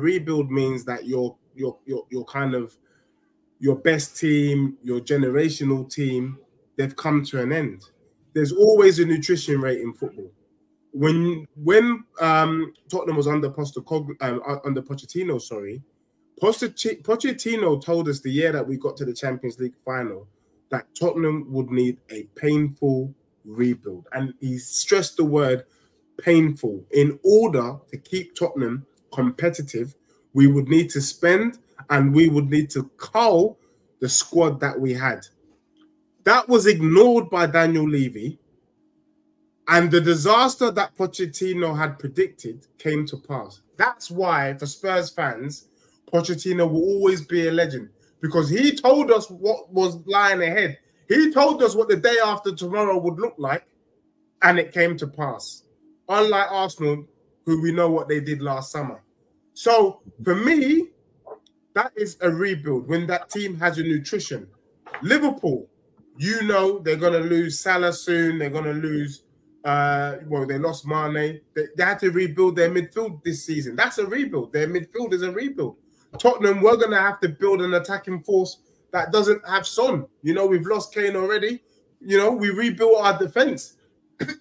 rebuild means that your kind of your best team, your generational team, they've come to an end. There's always a nutrition rate in football. When Tottenham was under Pochettino, Pochettino told us the year that we got to the Champions League final that Tottenham would need a painful rebuild. And he stressed the word painful. In order to keep Tottenham competitive, we would need to spend and we would need to cull the squad that we had. That was ignored by Daniel Levy. And the disaster that Pochettino had predicted came to pass. That's why, for Spurs fans, Pochettino will always be a legend, because he told us what was lying ahead. He told us what the day after tomorrow would look like, and it came to pass. Unlike Arsenal, who we know what they did last summer. So, for me, that is a rebuild when that team has a nutrition. Liverpool, you know they're going to lose Salah soon. They're going to lose... well, they lost Mane. They had to rebuild their midfield this season. That's a rebuild. Their midfield is a rebuild. Tottenham, we're going to have to build an attacking force that doesn't have Son. You know, we've lost Kane already. You know, we rebuilt our defense.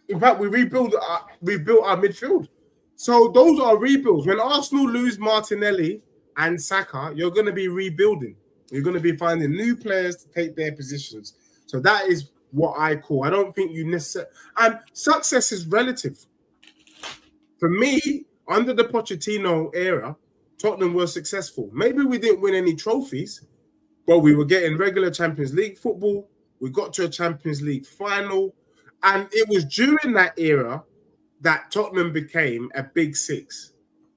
In fact, we built our midfield. So those are rebuilds. When Arsenal lose Martinelli and Saka, you're going to be rebuilding. You're going to be finding new players to take their positions. So that is what I call. I don't think you necessarily... And success is relative. For me, under the Pochettino era, Tottenham were successful. Maybe we didn't win any trophies, but we were getting regular Champions League football. We got to a Champions League final. And it was during that era that Tottenham became a big six.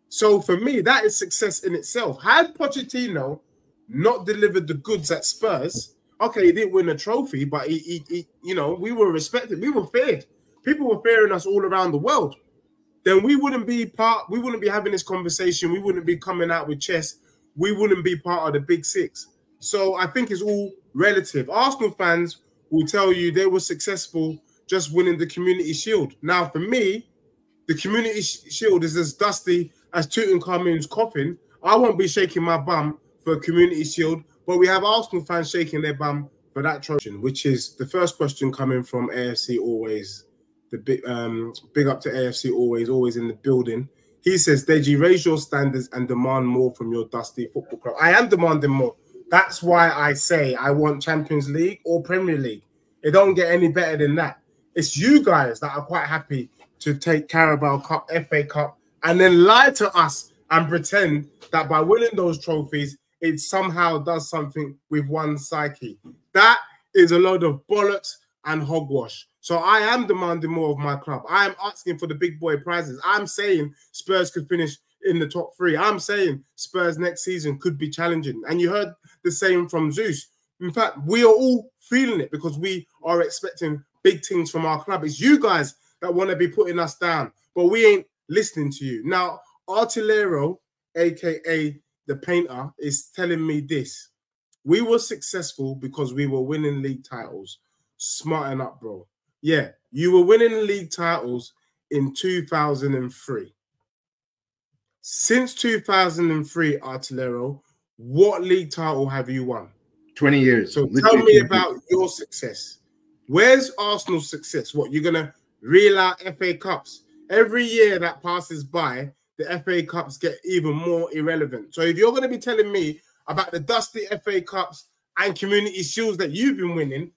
So for me, that is success in itself. Had Pochettino not delivered the goods at Spurs... Okay, he didn't win a trophy, but he you know, we were respected. We were feared. People were fearing us all around the world. Then we wouldn't be having this conversation. We wouldn't be coming out with chess. We wouldn't be part of the big six. So I think it's all relative. Arsenal fans will tell you they were successful just winning the Community Shield. Now, for me, the Community Shield is as dusty as Tutankhamun's coffin. I won't be shaking my bum for a Community Shield. But we have Arsenal fans shaking their bum for that trophy, which is the first question coming from AFC Always. The big up to AFC Always in the building. He says, Deji, raise your standards and demand more from your dusty football club. I am demanding more. That's why I say I want Champions League or Premier League. It don't get any better than that. It's you guys that are quite happy to take Carabao Cup, FA Cup, and then lie to us and pretend that by winning those trophies, it somehow does something with one's psyche. That is a load of bollocks and hogwash. So I am demanding more of my club. I am asking for the big boy prizes. I'm saying Spurs could finish in the top three. I'm saying Spurs next season could be challenging. And you heard the same from Zeus. In fact, we are all feeling it because we are expecting big things from our club. It's you guys that want to be putting us down, but we ain't listening to you. Now, Artillero, a.k.a. the painter, is telling me this. We were successful because we were winning league titles. Smarten up, bro. Yeah, you were winning league titles in 2003. Since 2003, Artillero, what league title have you won? 20 years. So tell me about your success. Where's Arsenal's success? What, you're going to reel out FA Cups? Every year that passes by, the FA Cups get even more irrelevant. So if you're going to be telling me about the dusty FA Cups and Community Shields that you've been winning,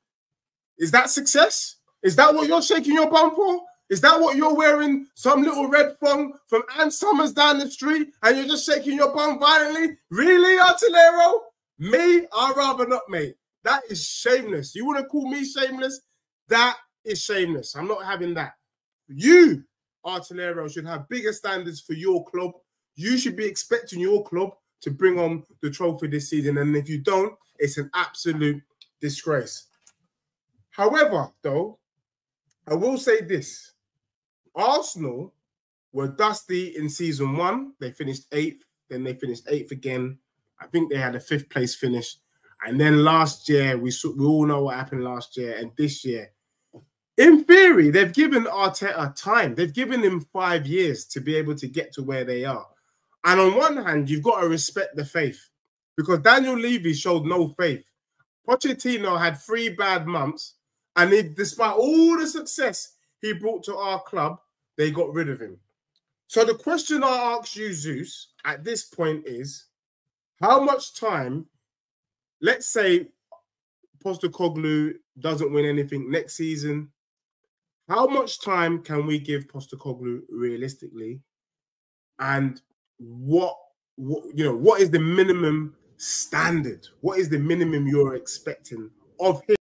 is that success? Is that what you're shaking your bum for? Is that what you're wearing? Some little red thong from Ann Summers down the street and you're just shaking your bum violently? Really, Artillero? Me? I'd rather not, mate. That is shameless. You want to call me shameless? That is shameless. I'm not having that. You, Artillero, should have bigger standards for your club. You should be expecting your club to bring on the trophy this season. And if you don't, it's an absolute disgrace. However, though, I will say this. Arsenal were dusty in season 1. They finished 8th. Then they finished 8th again. I think they had a 5th place finish. And then last year, we all know what happened last year. And this year, in theory, they've given Arteta time. They've given him 5 years to be able to get to where they are. And on one hand, you've got to respect the faith because Daniel Levy showed no faith. Pochettino had 3 bad months, and despite all the success he brought to our club, they got rid of him. So the question I ask you, Zeus, at this point is, how much time, let's say Postecoglou doesn't win anything next season, how much time can we give Postecoglou realistically? And what is the minimum standard? What is the minimum you're expecting of him?